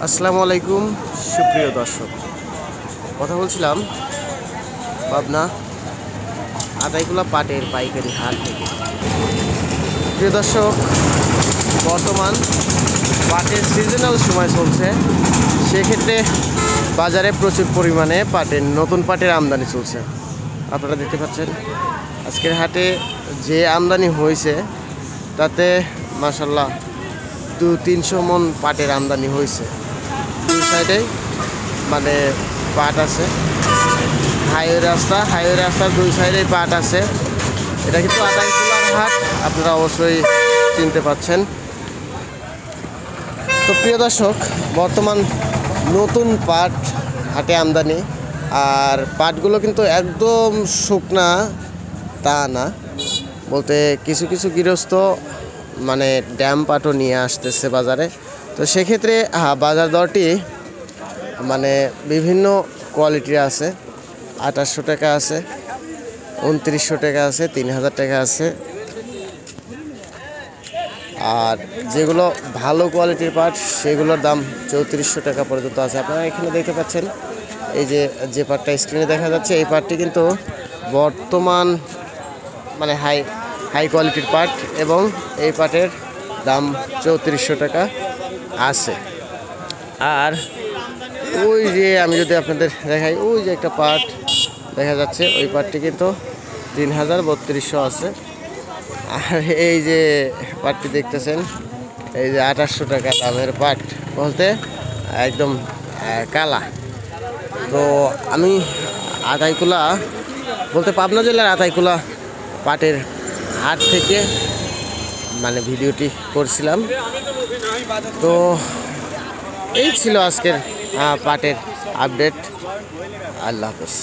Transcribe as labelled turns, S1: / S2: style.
S1: আসসালামু আলাইকুম সুপ্রিয় দর্শক, কথা বলছিলাম পাবনা আদাইকুলা পাটের পাইকারি হাট থেকে। প্রিয় দর্শক, বর্তমান পাটের সিজনাল সময় চলছে, সেক্ষেত্রে বাজারে প্রচুর পরিমাণে নতুন পাটের আমদানি চলছে। আপনারা দেখতে পাচ্ছেন আজকের হাটে যে আমদানি হয়েছে তাতে মাশাআল্লাহ 200-300 মন পাটের আমদানি হয়েছে। দুই সাইডে মানে পাট আছে, হাইওয়ে রাস্তার দুই সাইডে পাট আছে। এটা কিন্তু আদাইকুলার হাট, আপনারা অবশ্যই চিনতে পাচ্ছেন। তো প্রিয় দর্শক, বর্তমান নতুন পাট হাটে আমদানি, আর পাটগুলো কিন্তু একদম শুকনা তা না, বলতে কিছু কিছু গৃহস্থ মানে ড্যাম পাটও নিয়ে আসতেছে বাজারে। তো সেক্ষেত্রে বাজার দরটি মানে বিভিন্ন কোয়ালিটির আছে। 2800 টাকা আছে, 2900 টাকা আছে, 3000 টাকা আছে। আর যেগুলো ভালো কোয়ালিটির পাট সেগুলোর দাম 3400 টাকা পর্যন্ত আছে। আপনারা এখানে দেখতে পাচ্ছেন এই যে পাটটা স্ক্রিনে দেখা যাচ্ছে, এই পাটটি কিন্তু বর্তমান মানে হাই কোয়ালিটির পাট, এবং এই পাটের দাম 3400 টাকা আছে। আর ওই যে আমি যদি আপনাদের দেখাই, ওই যে একটা পাট দেখা যাচ্ছে, ওই পাটটি কিন্তু 3032 আছে। আর এই যে পাটটি দেখতেছেন, এই যে 2800 টাকা দামের পাট, বলতে একদম কালা। তো আমি আদাইকুলা বলতে পাবনা জেলার আদাইকুলা পাটের হাট থেকে মানে ভিডিওটি করছিলাম। তো এই ছিল আজকের পাটের আপডেট। আল্লাহ হাফেজ।